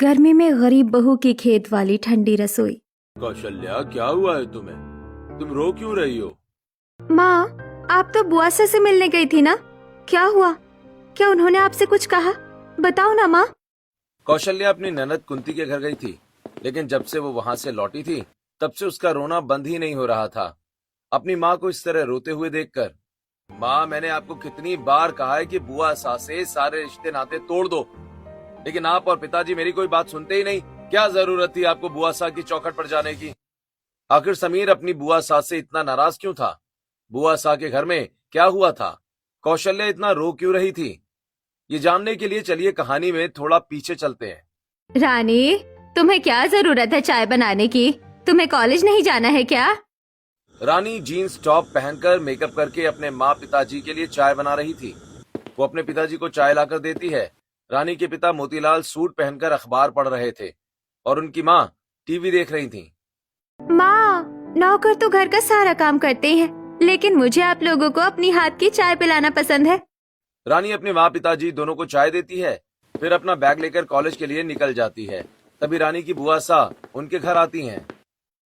गर्मी में गरीब बहू की खेत वाली ठंडी रसोई। कौशल्या, क्या हुआ है तुम्हें? तुम रो क्यों रही हो? माँ, आप तो बुआ से मिलने गई थी ना? क्या हुआ? क्या उन्होंने आपसे कुछ कहा? बताओ ना माँ। कौशल्या अपनी ननद कुंती के घर गई थी, लेकिन जब से वो वहां से लौटी थी तब से उसका रोना बंद ही नहीं हो रहा था। अपनी माँ को इस तरह रोते हुए देखकर। माँ, मैंने आपको कितनी बार कहा है कि बुआ सासे सारे रिश्ते नाते तोड़ दो, लेकिन आप और पिताजी मेरी कोई बात सुनते ही नहीं। क्या जरूरत थी आपको बुआ सा की चौखट पर जाने की? आखिर समीर अपनी बुआ सा से इतना नाराज क्यों था? बुआ सा के घर में क्या हुआ था? कौशल्या इतना रो क्यों रही थी? ये जानने के लिए चलिए कहानी में थोड़ा पीछे चलते हैं। रानी, तुम्हें क्या जरूरत है चाय बनाने की? तुम्हें कॉलेज नहीं जाना है क्या? रानी जीन्स टॉप पहनकर मेकअप करके अपने माँ पिताजी के लिए चाय बना रही थी। वो अपने पिताजी को चाय लाकर देती है। रानी के पिता मोतीलाल सूट पहनकर अखबार पढ़ रहे थे और उनकी माँ टीवी देख रही थी। माँ, नौकर तो घर का सारा काम करते हैं, लेकिन मुझे आप लोगों को अपनी हाथ की चाय पिलाना पसंद है। रानी अपने माँ पिताजी दोनों को चाय देती है, फिर अपना बैग लेकर कॉलेज के लिए निकल जाती है। तभी रानी की बुआ सा उनके घर आती हैं।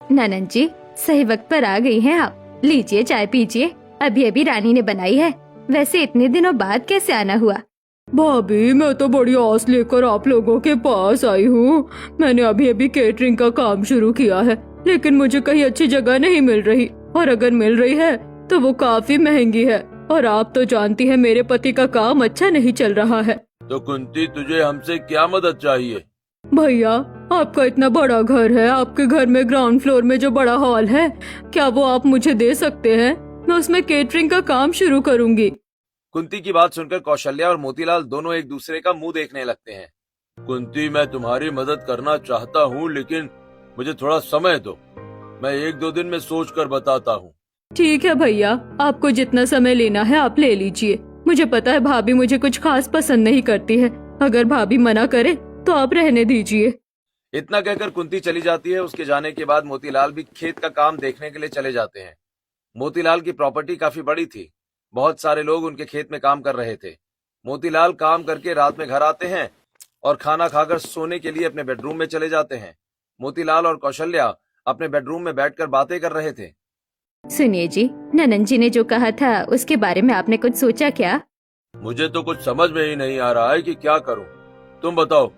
ननद जी, सही वक्त पर आ गई हैं आप। लीजिए चाय पीजिए, अभी अभी रानी ने बनाई है। वैसे इतने दिनों बाद कैसे आना हुआ? भाभी, मैं तो बड़ी आस लेकर आप लोगों के पास आई हूँ। मैंने अभी अभी केटरिंग का काम शुरू किया है, लेकिन मुझे कहीं अच्छी जगह नहीं मिल रही, और अगर मिल रही है तो वो काफी महंगी है। और आप तो जानती हैं मेरे पति का काम अच्छा नहीं चल रहा है। तो कुंती, तुझे हमसे क्या मदद चाहिए? भैया, आपका इतना बड़ा घर है, आपके घर में ग्राउंड फ्लोर में जो बड़ा हॉल है, क्या वो आप मुझे दे सकते हैं? मैं उसमें केटरिंग का काम शुरू करूँगी। कुंती की बात सुनकर कौशल्या और मोतीलाल दोनों एक दूसरे का मुंह देखने लगते हैं। कुंती, मैं तुम्हारी मदद करना चाहता हूँ, लेकिन मुझे थोड़ा समय दो। मैं 1-2 दिन में सोच कर बताता हूँ। ठीक है भैया, आपको जितना समय लेना है आप ले लीजिए। मुझे पता है भाभी मुझे कुछ खास पसंद नहीं करती है। अगर भाभी मना करे तो आप रहने दीजिए। इतना कहकर कुंती चली जाती है। उसके जाने के बाद मोतीलाल भी खेत का काम देखने के लिए चले जाते हैं। मोतीलाल की प्रॉपर्टी काफी बड़ी थी। बहुत सारे लोग उनके खेत में काम कर रहे थे। मोतीलाल काम करके रात में घर आते हैं और खाना खाकर सोने के लिए अपने बेडरूम में चले जाते हैं। मोतीलाल और कौशल्या अपने बेडरूम में बैठकर बातें कर रहे थे। सुनिए जी, ननद जी ने जो कहा था उसके बारे में आपने कुछ सोचा क्या? मुझे तो कुछ समझ में ही नहीं आ रहा है कि क्या करूं। तुम बताओ,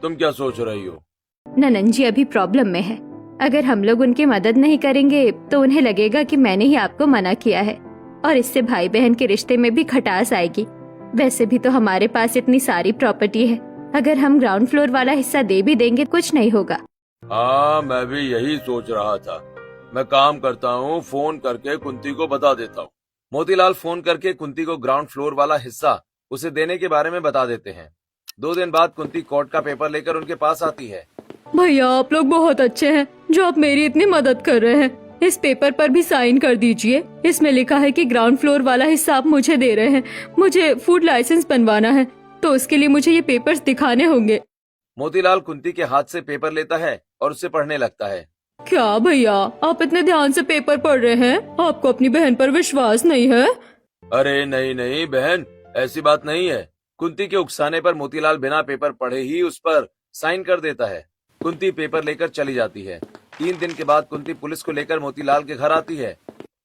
तुम क्या सोच रही हो? ननद जी अभी प्रॉब्लम में है। अगर हम लोग उनकी मदद नहीं करेंगे तो उन्हें लगेगा कि मैंने ही आपको मना किया है, और इससे भाई बहन के रिश्ते में भी खटास आएगी। वैसे भी तो हमारे पास इतनी सारी प्रॉपर्टी है, अगर हम ग्राउंड फ्लोर वाला हिस्सा दे भी देंगे कुछ नहीं होगा। हाँ, मैं भी यही सोच रहा था। मैं काम करता हूँ, फोन करके कुंती को बता देता हूँ। मोतीलाल फोन करके कुंती को ग्राउंड फ्लोर वाला हिस्सा उसे देने के बारे में बता देते हैं। 2 दिन बाद कुंती कोर्ट का पेपर लेकर उनके पास आती है। भैया, आप लोग बहुत अच्छे हैं जो आप मेरी इतनी मदद कर रहे हैं। इस पेपर पर भी साइन कर दीजिए। इसमें लिखा है कि ग्राउंड फ्लोर वाला हिस्सा आप मुझे दे रहे हैं। मुझे फूड लाइसेंस बनवाना है, तो उसके लिए मुझे ये पेपर्स दिखाने होंगे। मोतीलाल कुंती के हाथ से पेपर लेता है और उसे पढ़ने लगता है। क्या भैया, आप इतने ध्यान से पेपर पढ़ रहे हैं? आपको अपनी बहन पर विश्वास नहीं है? अरे नहीं नहीं बहन, ऐसी बात नहीं है। कुंती के उकसाने पर मोतीलाल बिना पेपर पढ़े ही उस पर साइन कर देता है। कुंती पेपर लेकर चली जाती है। 3 दिन के बाद कुंती पुलिस को लेकर मोतीलाल के घर आती है।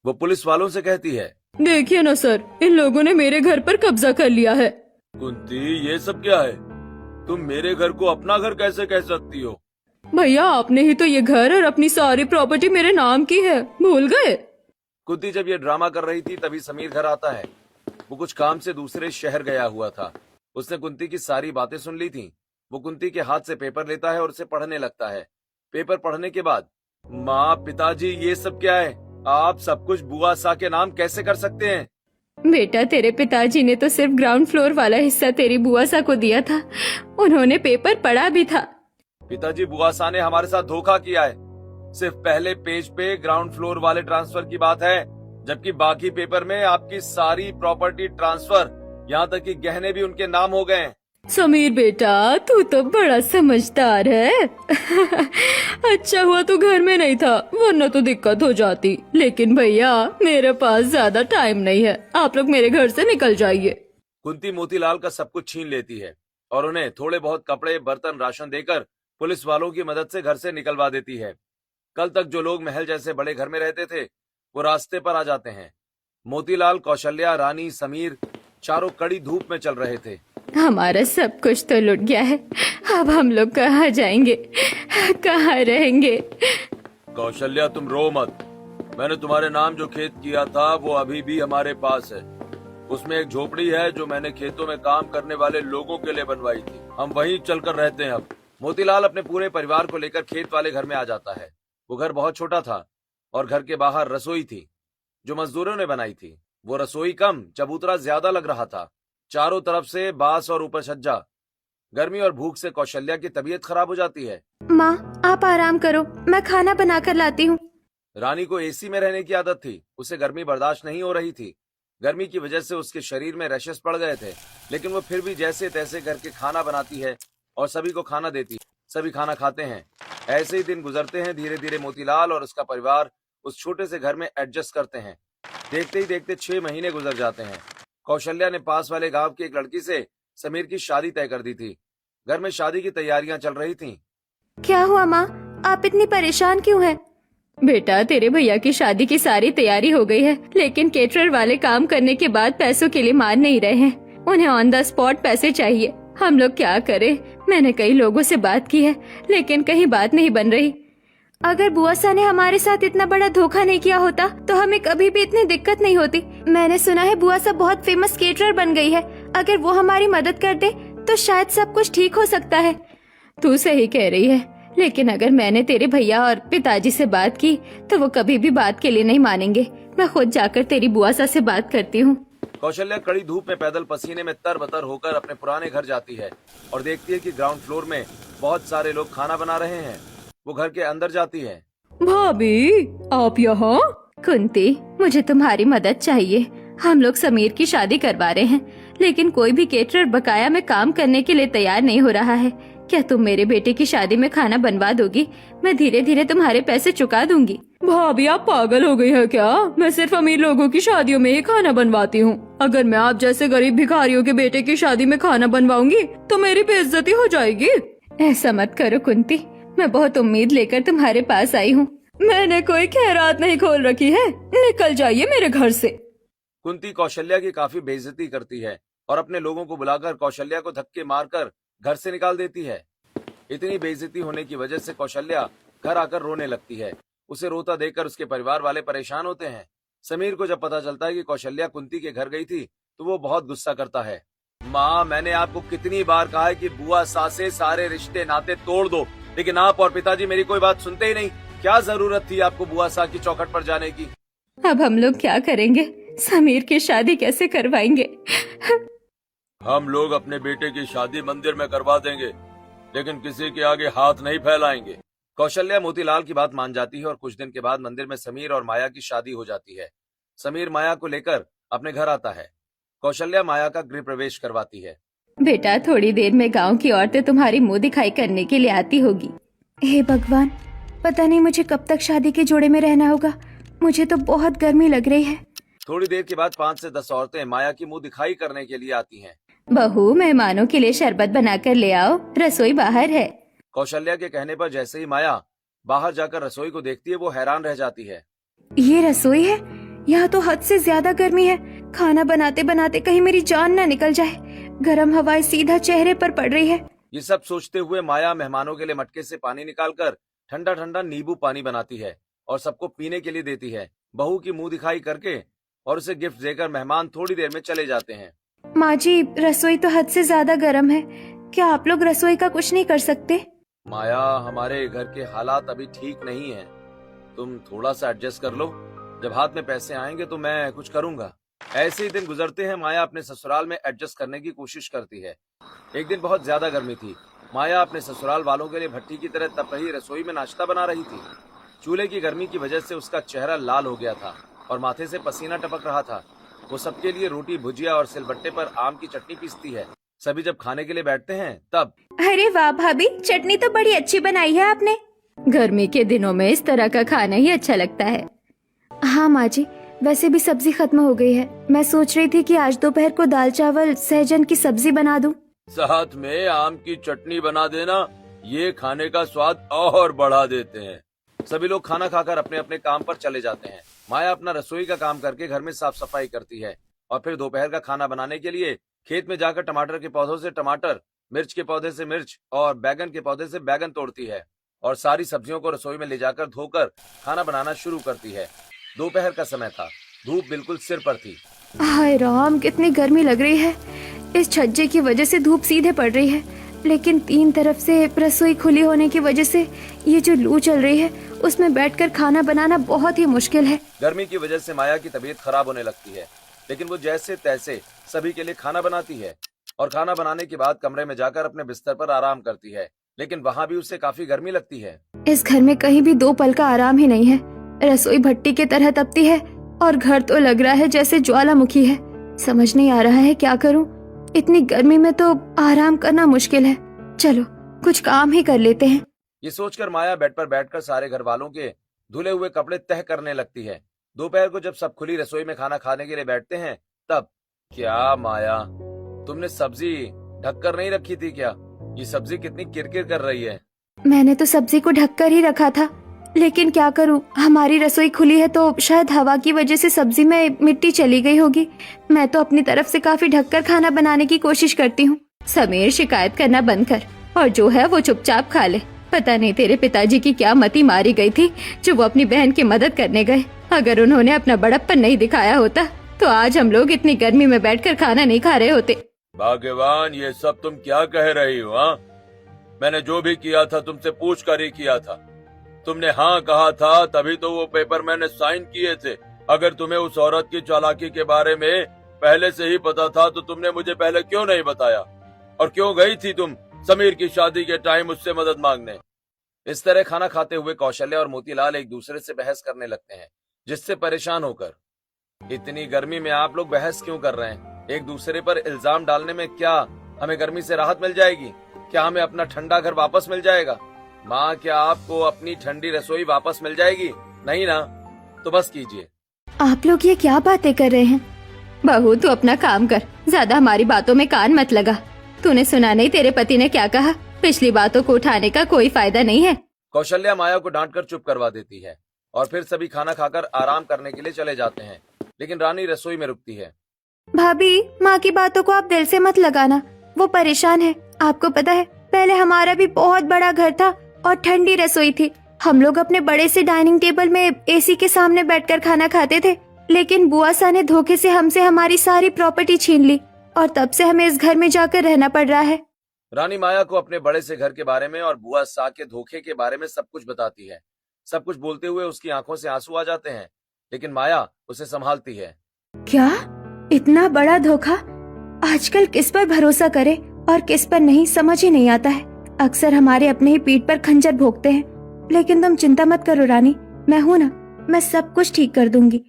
वो पुलिस वालों से कहती है, देखिए ना सर, इन लोगों ने मेरे घर पर कब्जा कर लिया है। कुंती, ये सब क्या है? तुम मेरे घर को अपना घर कैसे कह सकती हो? भैया, आपने ही तो ये घर और अपनी सारी प्रॉपर्टी मेरे नाम की है, भूल गए? कुंती जब ये ड्रामा कर रही थी तभी समीर घर आता है। वो कुछ काम से दूसरे शहर गया हुआ था। उसने कुंती की सारी बातें सुन ली थी। वो कुंती के हाथ से पेपर लेता है और उसे पढ़ने लगता है। पेपर पढ़ने के बाद, माँ, पिताजी, ये सब क्या है? आप सब कुछ बुआ सा के नाम कैसे कर सकते हैं? बेटा, तेरे पिताजी ने तो सिर्फ ग्राउंड फ्लोर वाला हिस्सा तेरी बुआ सा को दिया था। उन्होंने पेपर पढ़ा भी था। पिताजी, बुआ सा ने हमारे साथ धोखा किया है। सिर्फ पहले पेज पे ग्राउंड फ्लोर वाले ट्रांसफर की बात है, जबकि बाकी पेपर में आपकी सारी प्रॉपर्टी ट्रांसफर, यहाँ तक कि गहने भी उनके नाम हो गए हैं। समीर बेटा, तू तो बड़ा समझदार है। अच्छा हुआ तू घर में नहीं था, वरना तो दिक्कत हो जाती। लेकिन भैया, मेरे पास ज्यादा टाइम नहीं है, आप लोग मेरे घर से निकल जाइए। कुंती मोतीलाल का सब कुछ छीन लेती है। और उन्हें थोड़े बहुत कपड़े, बर्तन, राशन देकर पुलिस वालों की मदद से घर से निकलवा देती है। कल तक जो लोग महल जैसे बड़े घर में रहते थे वो रास्ते पर आ जाते हैं। मोतीलाल, कौशल्या, रानी, समीर चारों कड़ी धूप में चल रहे थे। हमारा सब कुछ तो लुट गया है। अब हम लोग कहाँ जाएंगे, कहाँ रहेंगे? कौशल्या, तुम रो मत। मैंने तुम्हारे नाम जो खेत किया था वो अभी भी हमारे पास है। उसमें एक झोपड़ी है जो मैंने खेतों में काम करने वाले लोगों के लिए बनवाई थी। हम वहीं चलकर रहते हैं अब। मोतीलाल अपने पूरे परिवार को लेकर खेत वाले घर में आ जाता है। वो घर बहुत छोटा था और घर के बाहर रसोई थी जो मजदूरों ने बनाई थी। वो रसोई कम, चबूतरा ज्यादा लग रहा था। चारों तरफ से बांस और ऊपर छज्जा। गर्मी और भूख से कौशल्या की तबीयत खराब हो जाती है। माँ, आप आराम करो, मैं खाना बना कर लाती हूँ। रानी को एसी में रहने की आदत थी। उसे गर्मी बर्दाश्त नहीं हो रही थी। गर्मी की वजह से उसके शरीर में रैशेस पड़ गए थे, लेकिन वो फिर भी जैसे तैसे करके खाना बनाती है और सभी को खाना देती है। सभी खाना खाते हैं। ऐसे ही दिन गुजरते हैं। धीरे धीरे मोतीलाल और उसका परिवार उस छोटे से घर में एडजस्ट करते हैं। देखते ही देखते 6 महीने गुजर जाते हैं। कौशल्या ने पास वाले गांव की एक लड़की से समीर की शादी तय कर दी थी। घर में शादी की तैयारियां चल रही थीं। क्या हुआ माँ, आप इतनी परेशान क्यों हैं? बेटा, तेरे भैया की शादी की सारी तैयारी हो गई है, लेकिन केटरर वाले काम करने के बाद पैसों के लिए मान नहीं रहे हैं। उन्हें ऑन द स्पॉट पैसे चाहिए। हम लोग क्या करें? मैंने कई लोगों से बात की है, लेकिन कहीं बात नहीं बन रही। अगर बुआ सा ने हमारे साथ इतना बड़ा धोखा नहीं किया होता तो हमें कभी भी इतनी दिक्कत नहीं होती। मैंने सुना है बुआ सा बहुत फेमस केटरर बन गई है। अगर वो हमारी मदद कर दे तो शायद सब कुछ ठीक हो सकता है। तू सही कह रही है, लेकिन अगर मैंने तेरे भैया और पिताजी से बात की तो वो कभी भी बात के लिए नहीं मानेंगे। मैं खुद जाकर तेरी बुआ सा से बात करती हूँ। कौशल्या कड़ी धूप में पैदल पसीने में तरबतर होकर अपने पुराने घर जाती है और देखती है कि ग्राउंड फ्लोर में बहुत सारे लोग खाना बना रहे हैं। वो घर के अंदर जाती है। भाभी, आप यहाँ? कुंती, मुझे तुम्हारी मदद चाहिए। हम लोग समीर की शादी करवा रहे हैं, लेकिन कोई भी केटरर बकाया में काम करने के लिए तैयार नहीं हो रहा है। क्या तुम मेरे बेटे की शादी में खाना बनवा दोगी? मैं धीरे धीरे तुम्हारे पैसे चुका दूंगी। भाभी, आप पागल हो गई है क्या? मैं सिर्फ अमीर लोगों की शादियों में ही खाना बनवाती हूँ। अगर मैं आप जैसे गरीब भिखारियों के बेटे की शादी में खाना बनवाऊंगी तो मेरी बेइज्जती हो जाएगी। ऐसा मत करो कुंती, मैं बहुत उम्मीद लेकर तुम्हारे पास आई हूँ। मैंने कोई खैरात नहीं खोल रखी है। निकल जाइए मेरे घर से। कुंती कौशल्या की काफी बेइज्जती करती है और अपने लोगों को बुलाकर कौशल्या को धक्के मारकर घर से निकाल देती है। इतनी बेइज्जती होने की वजह से कौशल्या घर आकर रोने लगती है। उसे रोता देखकर उसके परिवार वाले परेशान होते हैं। समीर को जब पता चलता है कि कौशल्या कुंती के घर गई थी तो वो बहुत गुस्सा करता है। माँ, मैंने आपको कितनी बार कहा है कि बुआ सास से सारे रिश्ते नाते तोड़ दो, लेकिन आप और पिताजी मेरी कोई बात सुनते ही नहीं। क्या जरूरत थी आपको बुआ सा की चौखट पर जाने की? अब हम लोग क्या करेंगे? समीर की शादी कैसे करवाएंगे? हम लोग अपने बेटे की शादी मंदिर में करवा देंगे, लेकिन किसी के आगे हाथ नहीं फैलाएंगे। कौशल्या मोतीलाल की बात मान जाती है और कुछ दिन के बाद मंदिर में समीर और माया की शादी हो जाती है। समीर माया को लेकर अपने घर आता है। कौशल्या माया का गृह प्रवेश करवाती है। बेटा, थोड़ी देर में गांव की औरतें तुम्हारी मुंह दिखाई करने के लिए आती होगी। हे भगवान, पता नहीं मुझे कब तक शादी के जोड़े में रहना होगा। मुझे तो बहुत गर्मी लग रही है। थोड़ी देर के बाद 5 से 10 औरतें माया की मुंह दिखाई करने के लिए आती हैं। बहू, मेहमानों के लिए शरबत बनाकर ले आओ, रसोई बाहर है। कौशल्या के कहने पर जैसे ही माया बाहर जाकर रसोई को देखती है वो हैरान रह जाती है। ये रसोई है? यहाँ तो हद से ज्यादा गर्मी है। खाना बनाते बनाते कहीं मेरी जान ना निकल जाए। गर्म हवाएं सीधा चेहरे पर पड़ रही है। ये सब सोचते हुए माया मेहमानों के लिए मटके से पानी निकालकर ठंडा ठंडा नींबू पानी बनाती है और सबको पीने के लिए देती है। बहू की मुंह दिखाई करके और उसे गिफ्ट देकर मेहमान थोड़ी देर में चले जाते हैं। माँ जी, रसोई तो हद से ज्यादा गर्म है। क्या आप लोग रसोई का कुछ नहीं कर सकते? माया, हमारे घर के हालात अभी ठीक नहीं हैं। तुम थोड़ा सा एडजस्ट कर लो। जब हाथ में पैसे आएंगे तो मैं कुछ करूंगा। ऐसे ही दिन गुजरते हैं। माया अपने ससुराल में एडजस्ट करने की कोशिश करती है। एक दिन बहुत ज्यादा गर्मी थी। माया अपने ससुराल वालों के लिए भट्टी की तरह तप रही रसोई में नाश्ता बना रही थी। चूल्हे की गर्मी की वजह से उसका चेहरा लाल हो गया था और माथे से पसीना टपक रहा था। वो सबके लिए रोटी, भुजिया और सिलबट्टे पर आम की चटनी पीसती है। सभी जब खाने के लिए बैठते हैं तब, अरे वाह भाभी, चटनी तो बड़ी अच्छी बनाई है आपने। गर्मी के दिनों में इस तरह का खाना ही अच्छा लगता है। हाँ माँ जी, वैसे भी सब्जी खत्म हो गई है। मैं सोच रही थी कि आज दोपहर को दाल चावल सहजन की सब्जी बना दूं। साथ में आम की चटनी बना देना, ये खाने का स्वाद और बढ़ा देते हैं। सभी लोग खाना खाकर अपने अपने काम पर चले जाते हैं। माया अपना रसोई का काम करके घर में साफ सफाई करती है और फिर दोपहर का खाना बनाने के लिए खेत में जाकर टमाटर के पौधों से टमाटर, मिर्च के पौधे से मिर्च और बैगन के पौधे से बैगन तोड़ती है और सारी सब्जियों को रसोई में ले जाकर धोकर खाना बनाना शुरू करती है। दोपहर का समय था, धूप बिल्कुल सिर पर थी। हाय राम, कितनी गर्मी लग रही है। इस छज्जे की वजह से धूप सीधे पड़ रही है, लेकिन तीन तरफ से रसोई खुली होने की वजह से ये जो लू चल रही है उसमें बैठकर खाना बनाना बहुत ही मुश्किल है। गर्मी की वजह से माया की तबीयत खराब होने लगती है, लेकिन वो जैसे तैसे सभी के लिए खाना बनाती है और खाना बनाने के बाद कमरे में जाकर अपने बिस्तर पर आराम करती है, लेकिन वहाँ भी उसे काफी गर्मी लगती है। इस घर में कहीं भी दो पल का आराम ही नहीं है। रसोई भट्टी की तरह तपती है और घर तो लग रहा है जैसे ज्वालामुखी है। समझ नहीं आ रहा है क्या करूं। इतनी गर्मी में तो आराम करना मुश्किल है। चलो कुछ काम ही कर लेते हैं। ये सोचकर माया बेड पर बैठकर सारे घर वालों के धुले हुए कपड़े तह करने लगती है। दोपहर को जब सब खुली रसोई में खाना खाने के लिए बैठते हैं तब, क्या माया, तुमने सब्जी ढककर नहीं रखी थी क्या? ये सब्जी कितनी किरकिर कर रही है। मैंने तो सब्जी को ढककर ही रखा था, लेकिन क्या करूं, हमारी रसोई खुली है तो शायद हवा की वजह से सब्जी में मिट्टी चली गई होगी। मैं तो अपनी तरफ से काफी ढककर खाना बनाने की कोशिश करती हूँ। समीर, शिकायत करना बंद कर और जो है वो चुपचाप खा ले। पता नहीं तेरे पिताजी की क्या मति मारी गई थी जो वो अपनी बहन की मदद करने गए। अगर उन्होंने अपना बड़प्पन नहीं दिखाया होता तो आज हम लोग इतनी गर्मी में बैठकर खाना नहीं खा रहे होते। भगवान, ये सब तुम क्या कह रही हो? हाँ, मैंने जो भी किया था तुमसे पूछ कर ही किया था। तुमने हाँ कहा था तभी तो वो पेपर मैंने साइन किए थे। अगर तुम्हें उस औरत की चालाकी के बारे में पहले से ही पता था तो तुमने मुझे पहले क्यों नहीं बताया? और क्यों गई थी तुम समीर की शादी के टाइम उससे मदद मांगने? इस तरह खाना खाते हुए कौशल्या और मोतीलाल एक दूसरे से बहस करने लगते हैं, जिससे परेशान होकर, इतनी गर्मी में आप लोग बहस क्यों कर रहे हैं? एक दूसरे पर इल्जाम डालने में क्या हमें गर्मी से राहत मिल जाएगी? क्या हमें अपना ठंडा घर वापस मिल जाएगा? माँ, क्या आपको अपनी ठंडी रसोई वापस मिल जाएगी? नहीं ना? तो बस कीजिए। आप लोग ये क्या बातें कर रहे हैं? बहू, तू अपना काम कर, ज्यादा हमारी बातों में कान मत लगा। तूने सुना नहीं तेरे पति ने क्या कहा? पिछली बातों को उठाने का कोई फायदा नहीं है। कौशल्या माया को डांटकर चुप करवा देती है और फिर सभी खाना खाकर आराम करने के लिए चले जाते हैं, लेकिन रानी रसोई में रुकती है। भाभी, माँ की बातों को आप दिल से मत लगाना, वो परेशान है। आपको पता है, पहले हमारा भी बहुत बड़ा घर था और ठंडी रसोई थी। हम लोग अपने बड़े से डाइनिंग टेबल में एसी के सामने बैठकर खाना खाते थे, लेकिन बुआ सा ने धोखे से हमसे हमारी सारी प्रॉपर्टी छीन ली और तब से हमें इस घर में जाकर रहना पड़ रहा है। रानी माया को अपने बड़े से घर के बारे में और बुआ सा के धोखे के बारे में सब कुछ बताती है। सब कुछ बोलते हुए उसकी आंखों से आंसू आ जाते हैं, लेकिन माया उसे संभालती है। क्या? इतना बड़ा धोखा? आजकल किस पर भरोसा करे और किस पर नहीं, समझ ही नहीं आता है। अक्सर हमारे अपने ही पीठ पर खंजर भोंकते हैं, लेकिन तुम चिंता मत करो रानी, मैं हूँ ना, मैं सब कुछ ठीक कर दूंगी।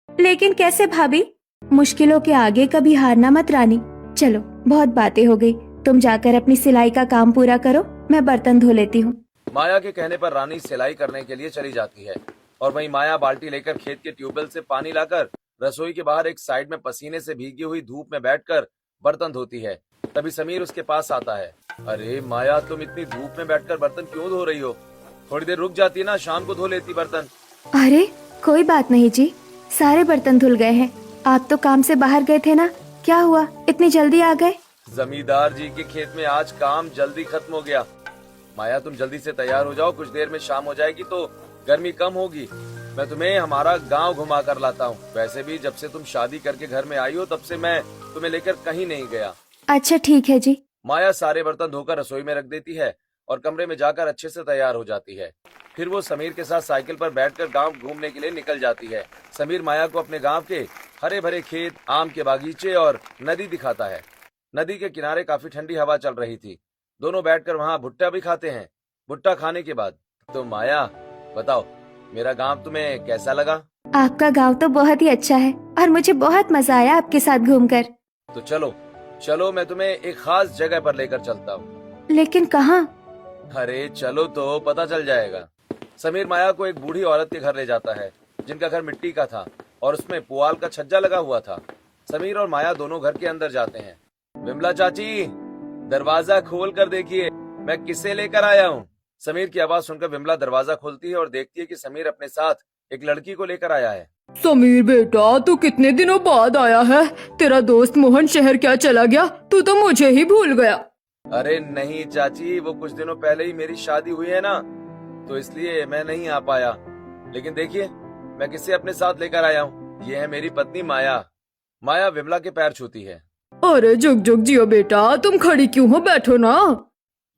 लेकिन कैसे भाभी? मुश्किलों के आगे कभी हारना मत रानी। चलो, बहुत बातें हो गई, तुम जाकर अपनी सिलाई का काम पूरा करो, मैं बर्तन धो लेती हूँ। माया के कहने पर रानी सिलाई करने के लिए चली जाती है और वहीं माया बाल्टी लेकर खेत के ट्यूबवेल से पानी लाकर रसोई के बाहर एक साइड में पसीने से भीगी हुई धूप में बैठकर बर्तन धोती है। तभी समीर उसके पास आता है। अरे माया, तुम इतनी धूप में बैठकर बर्तन क्यों धो रही हो? थोड़ी देर रुक जाती ना, शाम को धो लेती बर्तन। अरे कोई बात नहीं जी, सारे बर्तन धुल गए हैं। आप तो काम से बाहर गए थे ना, क्या हुआ, इतनी जल्दी आ गए? जमींदार जी के खेत में आज काम जल्दी खत्म हो गया। माया, तुम जल्दी से तैयार हो जाओ, कुछ देर में शाम हो जाएगी तो गर्मी कम होगी। मैं तुम्हें हमारा गांव घुमा कर लाता हूँ। वैसे भी जब से तुम शादी करके घर में आई हो तब से मैं तुम्हें लेकर कहीं नहीं गया। अच्छा ठीक है जी। माया सारे बर्तन धोकर रसोई में रख देती है और कमरे में जाकर अच्छे से तैयार हो जाती है। फिर वो समीर के साथ साइकिल पर बैठकर गांव घूमने के लिए निकल जाती है। समीर माया को अपने गांव के हरे भरे खेत, आम के बागीचे और नदी दिखाता है। नदी के किनारे काफी ठंडी हवा चल रही थी। दोनों बैठकर वहाँ भुट्टा भी खाते हैं। भुट्टा खाने के बाद, तो माया बताओ, मेरा गांव तुम्हें कैसा लगा? आपका गांव तो बहुत ही अच्छा है और मुझे बहुत मजा आया आपके साथ घूमकर। तो चलो चलो, मैं तुम्हें एक खास जगह पर लेकर चलता हूँ। लेकिन कहाँ? अरे चलो तो पता चल जाएगा। समीर माया को एक बूढ़ी औरत के घर ले जाता है, जिनका घर मिट्टी का था और उसमें पुआल का छज्जा लगा हुआ था। समीर और माया दोनों घर के अंदर जाते हैं। विमला चाची, दरवाजा खोल कर देखिए, मैं किसे लेकर आया हूँ। समीर की आवाज सुनकर विमला दरवाजा खोलती है और देखती है कि समीर अपने साथ एक लड़की को लेकर आया है। समीर बेटा, तू कितने दिनों बाद आया है? तेरा दोस्त मोहन शहर क्या चला गया? तू तो मुझे ही भूल गया। अरे नहीं चाची, वो कुछ दिनों पहले ही मेरी शादी हुई है ना, तो इसलिए मैं नहीं आ पाया। लेकिन देखिए मैं किसे अपने साथ लेकर आया हूँ। ये है मेरी पत्नी माया। माया विमला के पैर छूती है। अरे जुग जुग जियो बेटा, तुम खड़ी क्यों हो? बैठो ना।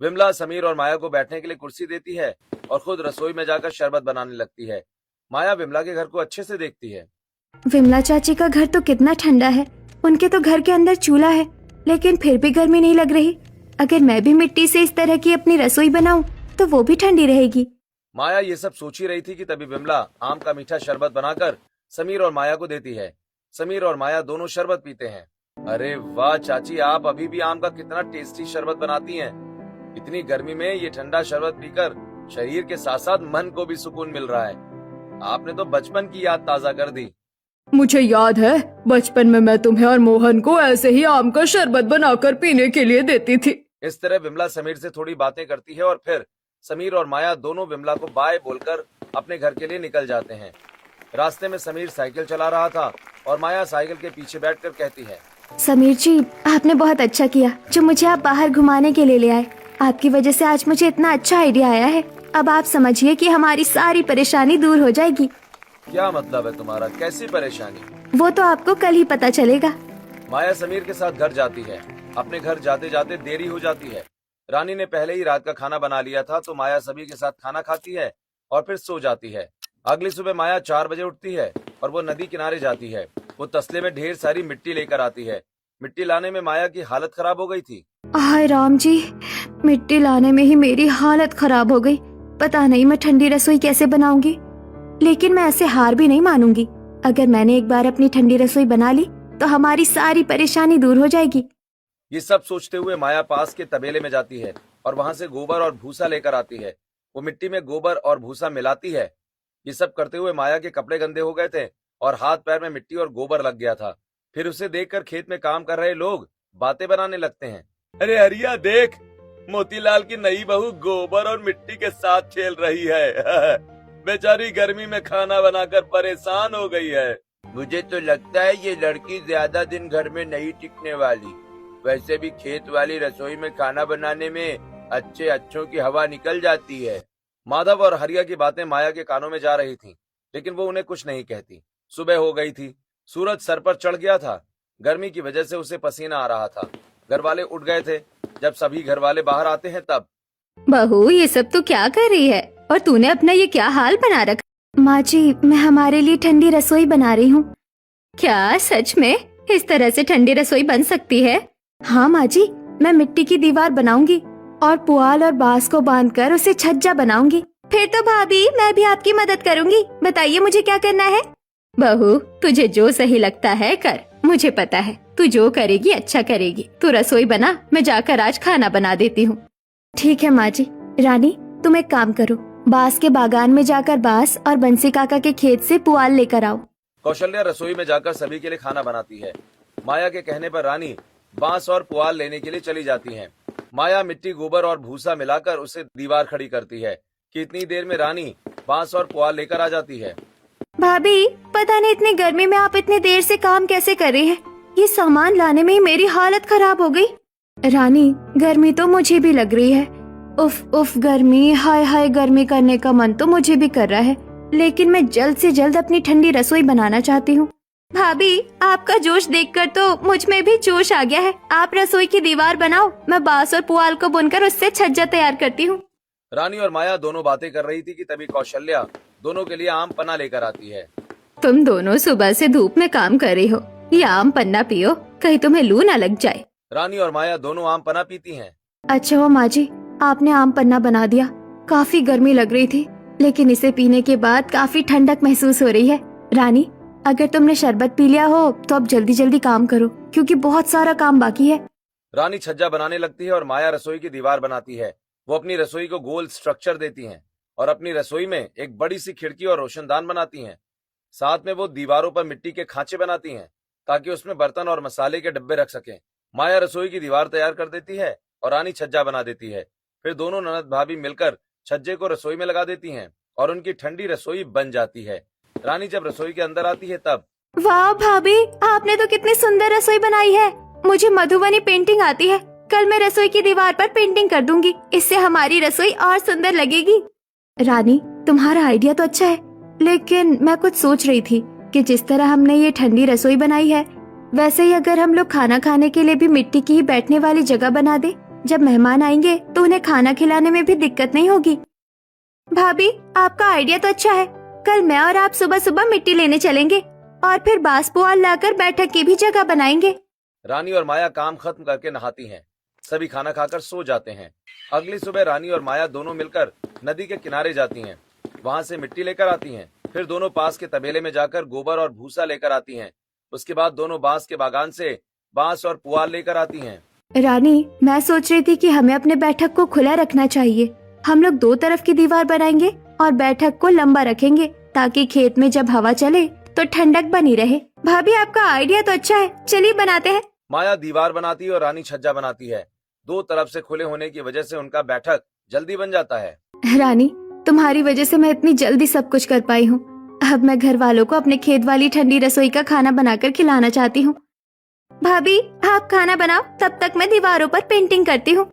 विमला समीर और माया को बैठने के लिए कुर्सी देती है और खुद रसोई में जाकर शरबत बनाने लगती है। माया विमला के घर को अच्छे से देखती है। विमला चाची का घर तो कितना ठंडा है। उनके तो घर के अंदर चूल्हा है, लेकिन फिर भी गर्मी नहीं लग रही। अगर मैं भी मिट्टी से इस तरह की अपनी रसोई बनाऊं तो वो भी ठंडी रहेगी। माया ये सब सोच ही रही थी कि तभी विमला आम का मीठा शरबत बनाकर समीर और माया को देती है। समीर और माया दोनों शरबत पीते हैं। अरे वाह चाची, आप अभी भी आम का कितना टेस्टी शरबत बनाती हैं। इतनी गर्मी में ये ठंडा शरबत पीकर शरीर के साथ साथ मन को भी सुकून मिल रहा है। आपने तो बचपन की याद ताजा कर दी। मुझे याद है, बचपन में मैं तुम्हें और मोहन को ऐसे ही आम का शरबत बनाकर पीने के लिए देती थी। इस तरह विमला समीर से थोड़ी बातें करती है और फिर समीर और माया दोनों विमला को बाय बोलकर अपने घर के लिए निकल जाते हैं। रास्ते में समीर साइकिल चला रहा था और माया साइकिल के पीछे बैठकर कहती है, समीर जी, आपने बहुत अच्छा किया जो मुझे आप बाहर घुमाने के लिए ले आए। आपकी वजह से आज मुझे इतना अच्छा आइडिया आया है। अब आप समझिए कि हमारी सारी परेशानी दूर हो जाएगी। क्या मतलब है तुम्हारा? कैसी परेशानी? वो तो आपको कल ही पता चलेगा। माया समीर के साथ घर जाती है। अपने घर जाते जाते देरी हो जाती है। रानी ने पहले ही रात का खाना बना लिया था, तो माया सभी के साथ खाना खाती है और फिर सो जाती है। अगली सुबह माया 4 बजे उठती है और वो नदी किनारे जाती है। वो तसले में ढेर सारी मिट्टी लेकर आती है। मिट्टी लाने में माया की हालत खराब हो गई थी। हाय राम जी, मिट्टी लाने में ही मेरी हालत खराब हो गई। पता नहीं मैं ठंडी रसोई कैसे बनाऊंगी, लेकिन मैं ऐसे हार भी नहीं मानूंगी। अगर मैंने एक बार अपनी ठंडी रसोई बना ली तो हमारी सारी परेशानी दूर हो जाएगी। ये सब सोचते हुए माया पास के तबेले में जाती है और वहां से गोबर और भूसा लेकर आती है। वो मिट्टी में गोबर और भूसा मिलाती है। ये सब करते हुए माया के कपड़े गंदे हो गए थे और हाथ पैर में मिट्टी और गोबर लग गया था। फिर उसे देखकर खेत में काम कर रहे लोग बातें बनाने लगते हैं। अरे हरिया देख, मोतीलाल की नई बहू गोबर और मिट्टी के साथ खेल रही है। बेचारी गर्मी में खाना बनाकर परेशान हो गई है। मुझे तो लगता है ये लड़की ज्यादा दिन घर में नहीं टिकने वाली। वैसे भी खेत वाली रसोई में खाना बनाने में अच्छों की हवा निकल जाती है। माधव और हरिया की बातें माया के कानों में जा रही थीं, लेकिन वो उन्हें कुछ नहीं कहती। सुबह हो गई थी। सूरज सर पर चढ़ गया था। गर्मी की वजह से उसे पसीना आ रहा था। घर वाले उठ गए थे। जब सभी घर वाले बाहर आते हैं तब, बहू, ये सब तो क्या कर रही है और तूने अपना ये क्या हाल बना रखा? माँ जी, मैं हमारे लिए ठंडी रसोई बना रही हूँ। क्या सच में इस तरह से ठंडी रसोई बन सकती है? हाँ माँ जी, मैं मिट्टी की दीवार बनाऊंगी और पुआल और बांस को बांधकर उसे छज्जा बनाऊंगी। फिर तो भाभी, मैं भी आपकी मदद करूंगी। बताइए मुझे क्या करना है? बहू, तुझे जो सही लगता है कर। मुझे पता है तू जो करेगी अच्छा करेगी। तू रसोई बना, मैं जाकर आज खाना बना देती हूँ। ठीक है माँ जी। रानी, तुम एक काम करो, बांस के बागान में जाकर बांस और बंसी काका के खेत से पुआल लेकर आओ। कौशल्या रसोई में जाकर सभी के लिए खाना बनाती है। माया के कहने पर रानी बांस और पुआल लेने के लिए चली जाती हैं। माया मिट्टी, गोबर और भूसा मिलाकर उसे दीवार खड़ी करती है कि इतनी देर में रानी बांस और पुआल लेकर आ जाती है। भाभी, पता नहीं इतनी गर्मी में आप इतनी देर से काम कैसे कर रही हैं? ये सामान लाने में ही मेरी हालत खराब हो गई। रानी, गर्मी तो मुझे भी लग रही है। उफ उफ गर्मी, हाय हाय, गर्मी करने का मन तो मुझे भी कर रहा है, लेकिन मैं जल्द से जल्द अपनी ठंडी रसोई बनाना चाहती हूँ। भाभी, आपका जोश देखकर तो मुझ में भी जोश आ गया है। आप रसोई की दीवार बनाओ, मैं बांस और पुआल को बुनकर उससे छज्जा तैयार करती हूँ। रानी और माया दोनों बातें कर रही थी कि तभी कौशल्या दोनों के लिए आम पन्ना लेकर आती है। तुम दोनों सुबह से धूप में काम कर रही हो, ये आम पन्ना पियो, कहीं तुम्हें लू ना लग जाए। रानी और माया दोनों आम पन्ना पीती हैं। अच्छा हो माँ जी, आपने आम पन्ना बना दिया। काफी गर्मी लग रही थी, लेकिन इसे पीने के बाद काफी ठंडक महसूस हो रही है। रानी, अगर तुमने शरबत पी लिया हो तो अब जल्दी जल्दी काम करो, क्योंकि बहुत सारा काम बाकी है। रानी छज्जा बनाने लगती है और माया रसोई की दीवार बनाती है। वो अपनी रसोई को गोल स्ट्रक्चर देती हैं और अपनी रसोई में एक बड़ी सी खिड़की और रोशनदान बनाती हैं। साथ में वो दीवारों पर मिट्टी के खांचे बनाती हैं ताकि उसमें बर्तन और मसाले के डब्बे रख सकें। माया रसोई की दीवार तैयार कर देती है और रानी छज्जा बना देती है। फिर दोनों ननद भाभी मिलकर छज्जे को रसोई में लगा देती हैं और उनकी ठंडी रसोई बन जाती है। रानी जब रसोई के अंदर आती है तब वाह भाभी, आपने तो कितनी सुंदर रसोई बनाई है। मुझे मधुबनी पेंटिंग आती है। कल मैं रसोई की दीवार पर पेंटिंग कर दूंगी, इससे हमारी रसोई और सुंदर लगेगी। रानी, तुम्हारा आइडिया तो अच्छा है, लेकिन मैं कुछ सोच रही थी कि जिस तरह हमने ये ठंडी रसोई बनाई है, वैसे ही अगर हम लोग खाना खाने के लिए भी मिट्टी की ही बैठने वाली जगह बना दे, जब मेहमान आएंगे तो उन्हें खाना खिलाने में भी दिक्कत नहीं होगी। भाभी, आपका आइडिया तो अच्छा है। कल मैं और आप सुबह सुबह मिट्टी लेने चलेंगे और फिर बांस पुआल लाकर बैठक की भी जगह बनाएंगे। रानी और माया काम खत्म करके नहाती हैं। सभी खाना खाकर सो जाते हैं। अगली सुबह रानी और माया दोनों मिलकर नदी के किनारे जाती हैं। वहां से मिट्टी लेकर आती हैं। फिर दोनों पास के तबेले में जाकर गोबर और भूसा लेकर आती हैं। उसके बाद दोनों बांस के बागान से बांस और पुआल लेकर आती हैं। रानी, मैं सोच रही थी कि हमें अपने बैठक को खुला रखना चाहिए। हम लोग दो तरफ की दीवार बनाएंगे और बैठक को लंबा रखेंगे, ताकि खेत में जब हवा चले तो ठंडक बनी रहे। भाभी, आपका आइडिया तो अच्छा है, चलिए बनाते हैं। माया दीवार बनाती है और रानी छज्जा बनाती है। दो तरफ से खुले होने की वजह से उनका बैठक जल्दी बन जाता है। रानी, तुम्हारी वजह से मैं इतनी जल्दी सब कुछ कर पाई हूँ। अब मैं घर वालों को अपने खेत वाली ठंडी रसोई का खाना बनाकर खिलाना चाहती हूँ। भाभी, आप खाना बनाओ, तब तक मैं दीवारों पर पेंटिंग करती हूँ।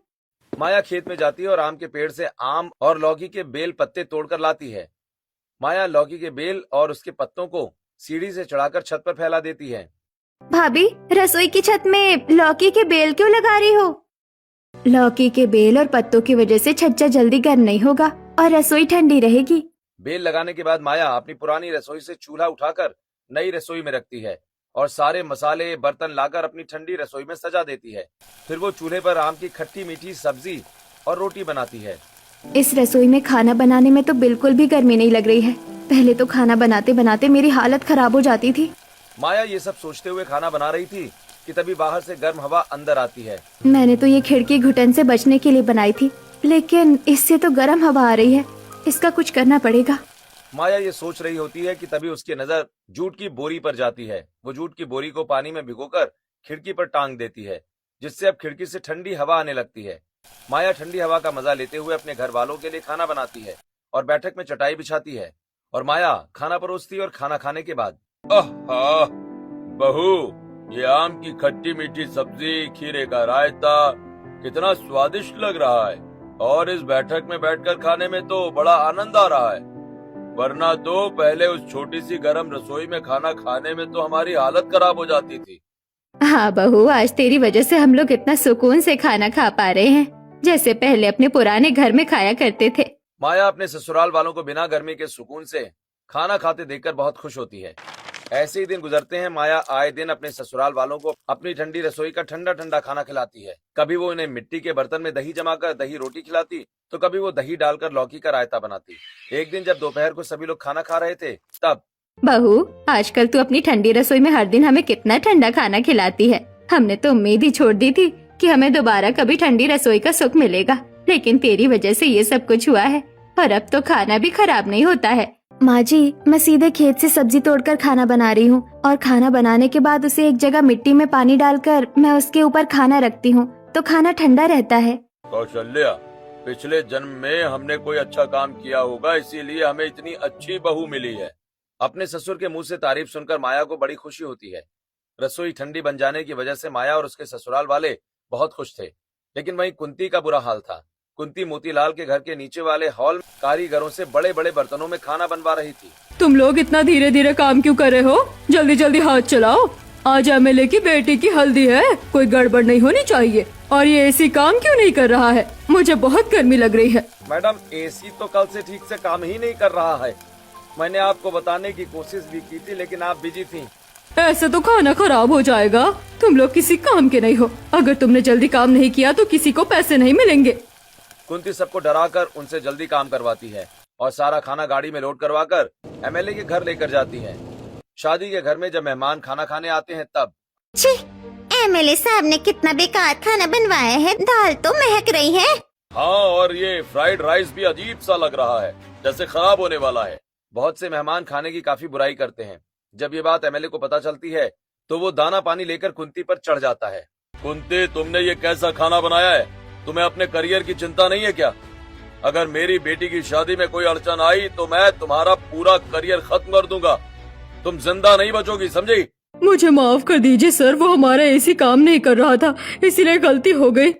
माया खेत में जाती है और आम के पेड़ से आम और लौकी के बेल पत्ते तोड़कर लाती है। माया लौकी के बेल और उसके पत्तों को सीढ़ी से चढ़ाकर छत पर फैला देती है। भाभी, रसोई की छत में लौकी के बेल क्यों लगा रही हो? लौकी के बेल और पत्तों की वजह से छज्जा जल्दी गर्म नहीं होगा और रसोई ठंडी रहेगी। बेल लगाने के बाद माया अपनी पुरानी रसोई से चूल्हा उठाकर नई रसोई में रखती है और सारे मसाले बर्तन लाकर अपनी ठंडी रसोई में सजा देती है। फिर वो चूल्हे पर आम की खट्टी मीठी सब्जी और रोटी बनाती है। इस रसोई में खाना बनाने में तो बिल्कुल भी गर्मी नहीं लग रही है। पहले तो खाना बनाते बनाते मेरी हालत खराब हो जाती थी। माया ये सब सोचते हुए खाना बना रही थी कि तभी बाहर से गर्म हवा अंदर आती है। मैंने तो ये खिड़की घुटन से बचने के लिए बनाई थी, लेकिन इससे तो गर्म हवा आ रही है। इसका कुछ करना पड़ेगा। माया ये सोच रही होती है कि तभी उसकी नजर जूट की बोरी पर जाती है। वो जूट की बोरी को पानी में भिगोकर खिड़की पर टांग देती है, जिससे अब खिड़की से ठंडी हवा आने लगती है। माया ठंडी हवा का मजा लेते हुए अपने घर वालों के लिए खाना बनाती है और बैठक में चटाई बिछाती है। और माया खाना परोसती है और खाना खाने के बाद, आहा, बहू, ये आम की खट्टी मीठी सब्जी, खीरे का रायता कितना स्वादिष्ट लग रहा है और इस बैठक में बैठकर खाने में तो बड़ा आनंद आ रहा है। वरना तो पहले उस छोटी सी गर्म रसोई में खाना खाने में तो हमारी हालत खराब हो जाती थी। हाँ बहू, आज तेरी वजह से हम लोग इतना सुकून से खाना खा पा रहे हैं, जैसे पहले अपने पुराने घर में खाया करते थे। माया अपने ससुराल वालों को बिना गर्मी के सुकून से खाना खाते देखकर बहुत खुश होती है। ऐसे ही दिन गुजरते हैं। माया आए दिन अपने ससुराल वालों को अपनी ठंडी रसोई का ठंडा ठंडा खाना खिलाती है। कभी वो उन्हें मिट्टी के बर्तन में दही जमाकर दही रोटी खिलाती, तो कभी वो दही डालकर लौकी का रायता बनाती। एक दिन जब दोपहर को सभी लोग खाना खा रहे थे तब, बहू, आजकल तू अपनी ठंडी रसोई में हर दिन हमें कितना ठंडा खाना खिलाती है। हमने तो उम्मीद ही छोड़ दी थी कि हमें दोबारा कभी ठंडी रसोई का सुख मिलेगा, लेकिन तेरी वजह से ये सब कुछ हुआ है और अब तो खाना भी खराब नहीं होता है। माँ जी, मैं सीधे खेत से सब्जी तोड़कर खाना बना रही हूँ और खाना बनाने के बाद उसे एक जगह मिट्टी में पानी डालकर मैं उसके ऊपर खाना रखती हूँ, तो खाना ठंडा रहता है। कौशल्या, पिछले जन्म में हमने कोई अच्छा काम किया होगा, इसीलिए हमें इतनी अच्छी बहू मिली है। अपने ससुर के मुंह से तारीफ सुनकर माया को बड़ी खुशी होती है। रसोई ठंडी बन जाने की वजह से माया और उसके ससुराल वाले बहुत खुश थे, लेकिन वहीं कुंती का बुरा हाल था। कुंती मोतीलाल के घर के नीचे वाले हॉल कारीगरों से बड़े बड़े बर्तनों में खाना बनवा रही थी। तुम लोग इतना धीरे धीरे काम क्यों कर रहे हो? जल्दी जल्दी हाथ चलाओ। आज एमएलए की बेटी की हल्दी है, कोई गड़बड़ नहीं होनी चाहिए। और ये एसी काम क्यों नहीं कर रहा है? मुझे बहुत गर्मी लग रही है। मैडम, एसी तो कल से ठीक से काम ही नहीं कर रहा है। मैंने आपको बताने की कोशिश भी की थी, लेकिन आप बिजी थी। ऐसे तो खाना खराब हो जाएगा। तुम लोग किसी काम के नहीं हो। अगर तुमने जल्दी काम नहीं किया तो किसी को पैसे नहीं मिलेंगे। कुंती सबको डराकर उनसे जल्दी काम करवाती है और सारा खाना गाड़ी में लोड करवाकर एमएलए के घर लेकर जाती है। शादी के घर में जब मेहमान खाना खाने आते हैं तब, छी, एमएलए साहब ने कितना बेकार खाना बनवाया है। दाल तो महक रही है। हाँ, और ये फ्राइड राइस भी अजीब सा लग रहा है, जैसे खराब होने वाला है। बहुत से मेहमान खाने की काफी बुराई करते हैं। जब ये बात एमएलए को पता चलती है तो वो दाना पानी लेकर कुंती पर चढ़ जाता है। कुंती, तुमने ये कैसा खाना बनाया है? तुम्हें अपने करियर की चिंता नहीं है क्या? अगर मेरी बेटी की शादी में कोई अड़चन आई तो मैं तुम्हारा पूरा करियर खत्म कर दूंगा। तुम जिंदा नहीं बचोगी, समझी? मुझे माफ कर दीजिए सर, वो हमारा एसी काम नहीं कर रहा था, इसीलिए गलती हो गई।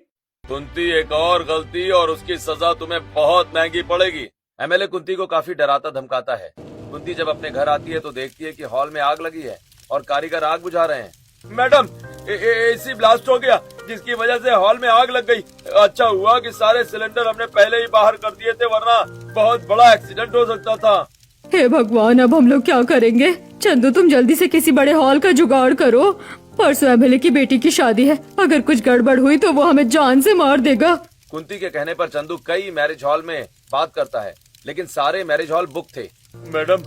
कुंती, एक और गलती और उसकी सजा तुम्हें बहुत महंगी पड़ेगी। एमएलए कुंती को काफी डराता धमकाता है। कुंती जब अपने घर आती है तो देखती है कि हॉल में आग लगी है और कारीगर आग बुझा रहे हैं। मैडम, एसी ब्लास्ट हो गया, जिसकी वजह से हॉल में आग लग गई। अच्छा हुआ कि सारे सिलेंडर हमने पहले ही बाहर कर दिए थे, वरना बहुत बड़ा एक्सीडेंट हो सकता था। हे भगवान, अब हम लोग क्या करेंगे? चंदू, तुम जल्दी से किसी बड़े हॉल का जुगाड़ करो। परसों एमएलए की बेटी की शादी है, अगर कुछ गड़बड़ हुई तो वो हमें जान से मार देगा। कुंती के कहने पर चंदू कई मैरिज हॉल में बात करता है, लेकिन सारे मैरिज हॉल बुक थे। मैडम,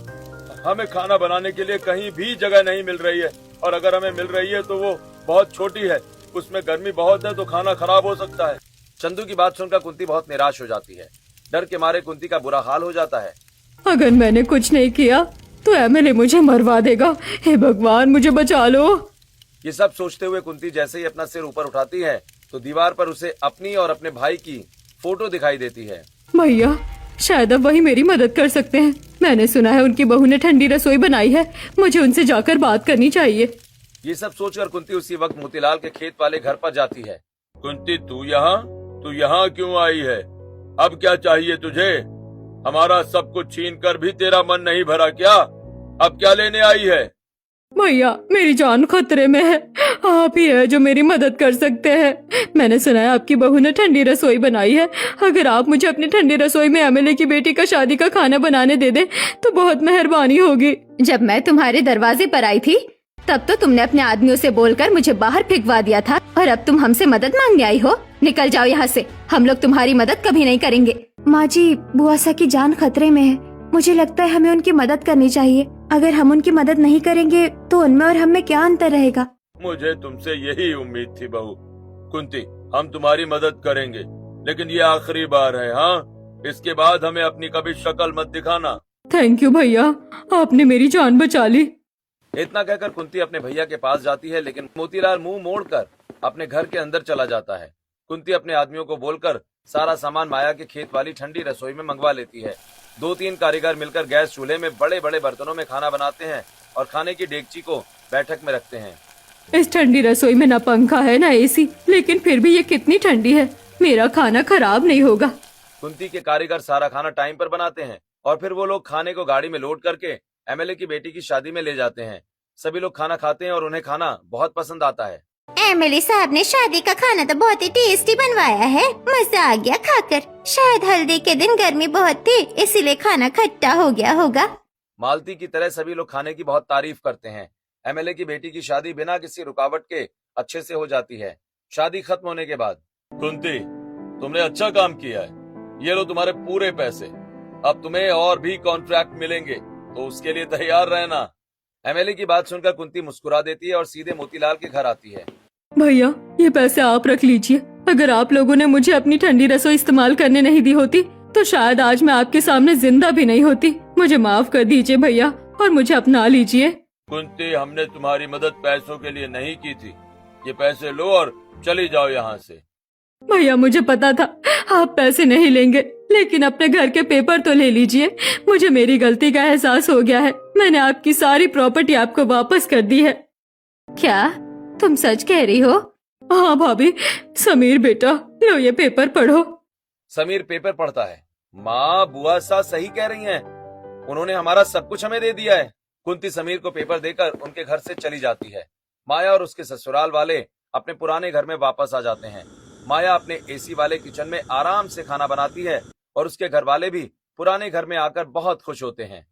हमें खाना बनाने के लिए कहीं भी जगह नहीं मिल रही है, और अगर हमें मिल रही है तो वो बहुत छोटी है, उसमें गर्मी बहुत है तो खाना खराब हो सकता है। चंदू की बात सुनकर कुंती बहुत निराश हो जाती है। डर के मारे कुंती का बुरा हाल हो जाता है। अगर मैंने कुछ नहीं किया तो एमएलए मुझे मरवा देगा। हे भगवान, मुझे बचा लो। ये सब सोचते हुए कुंती जैसे ही अपना सिर ऊपर उठाती है तो दीवार पर उसे अपनी और अपने भाई की फोटो दिखाई देती है। भैया, शायद अब वही मेरी मदद कर सकते हैं। मैंने सुना है उनकी बहू ने ठंडी रसोई बनाई है, मुझे उनसे जाकर बात करनी चाहिए। ये सब सोचकर कुंती उसी वक्त मोतीलाल के खेत वाले घर पर जाती है। कुंती, तू यहाँ क्यों आई है? अब क्या चाहिए तुझे? हमारा सब कुछ छीन कर भी तेरा मन नहीं भरा क्या? अब क्या लेने आई है? भैया, मेरी जान खतरे में है, आप ही है जो मेरी मदद कर सकते हैं। मैंने सुना है आपकी बहू ने ठंडी रसोई बनाई है, अगर आप मुझे अपनी ठंडी रसोई में एमएलए की बेटी का शादी का खाना बनाने दे दे तो बहुत मेहरबानी होगी। जब मैं तुम्हारे दरवाजे पर आई थी तब तो तुमने अपने आदमियों से बोलकर मुझे बाहर फेंकवा दिया था, और अब तुम हमसे मदद मांगने आई हो? निकल जाओ यहाँ से, हम लोग तुम्हारी मदद कभी नहीं करेंगे। माँ जी, बुआसा की जान खतरे में है, मुझे लगता है हमें उनकी मदद करनी चाहिए। अगर हम उनकी मदद नहीं करेंगे तो उनमें और हम में क्या अंतर रहेगा? मुझे तुमसे यही उम्मीद थी बहू। कुंती, हम तुम्हारी मदद करेंगे, लेकिन ये आखिरी बार है। हाँ, इसके बाद हमें अपनी कभी शक्ल मत दिखाना। थैंक यू भैया, आपने मेरी जान बचा ली। इतना कहकर कुंती अपने भैया के पास जाती है, लेकिन मोतीलाल मुंह मोड़कर अपने घर के अंदर चला जाता है। कुंती अपने आदमियों को बोलकर सारा सामान माया के खेत वाली ठंडी रसोई में मंगवा लेती है। 2-3 कारीगर मिलकर गैस चूल्हे में बड़े बड़े बर्तनों में खाना बनाते हैं और खाने की डेगची को बैठक में रखते हैं। इस ठंडी रसोई में ना पंखा है ना एसी, लेकिन फिर भी ये कितनी ठंडी है, मेरा खाना खराब नहीं होगा। कुंती के कारीगर सारा खाना टाइम पर बनाते हैं और फिर वो लोग खाने को गाड़ी में लोड करके एमएलए की बेटी की शादी में ले जाते हैं। सभी लोग खाना खाते हैं और उन्हें खाना बहुत पसंद आता है। एमएलए साहब ने शादी का खाना तो बहुत ही टेस्टी बनवाया है, मजा आ गया खाकर। शायद हल्दी के दिन गर्मी बहुत थी, इसीलिए खाना खट्टा हो गया होगा। मालती की तरह सभी लोग खाने की बहुत तारीफ करते हैं। एमएलए की बेटी की शादी बिना किसी रुकावट के अच्छे से हो जाती है। शादी खत्म होने के बाद, कुंती, तुमने अच्छा काम किया है, ये लो तुम्हारे पूरे पैसे। अब तुम्हें और भी कॉन्ट्रैक्ट मिलेंगे, तो उसके लिए तैयार रहना। एमएलए की बात सुनकर कुंती मुस्कुरा देती है और सीधे मोतीलाल के घर आती है। भैया, ये पैसे आप रख लीजिए। अगर आप लोगों ने मुझे अपनी ठंडी रसोई इस्तेमाल करने नहीं दी होती तो शायद आज मैं आपके सामने जिंदा भी नहीं होती। मुझे माफ कर दीजिए भैया, और मुझे अपना लीजिए। कुंती, हमने तुम्हारी मदद पैसों के लिए नहीं की थी। ये पैसे लो और चली जाओ यहाँ से। भैया, मुझे पता था आप पैसे नहीं लेंगे, लेकिन अपने घर के पेपर तो ले लीजिए। मुझे मेरी गलती का एहसास हो गया है, मैंने आपकी सारी प्रॉपर्टी आपको वापस कर दी है। क्या तुम सच कह रही हो? हाँ भाभी। समीर बेटा, लो ये पेपर पढ़ो। समीर पेपर पढ़ता है। माँ, बुआ सास सही कह रही हैं, उन्होंने हमारा सब कुछ हमें दे दिया है। कुंती समीर को पेपर देकर उनके घर से चली जाती है। माया और उसके ससुराल वाले अपने पुराने घर में वापस आ जाते हैं। माया अपने एसी वाले किचन में आराम से खाना बनाती है और उसके घर वाले भी पुराने घर में आकर बहुत खुश होते हैं।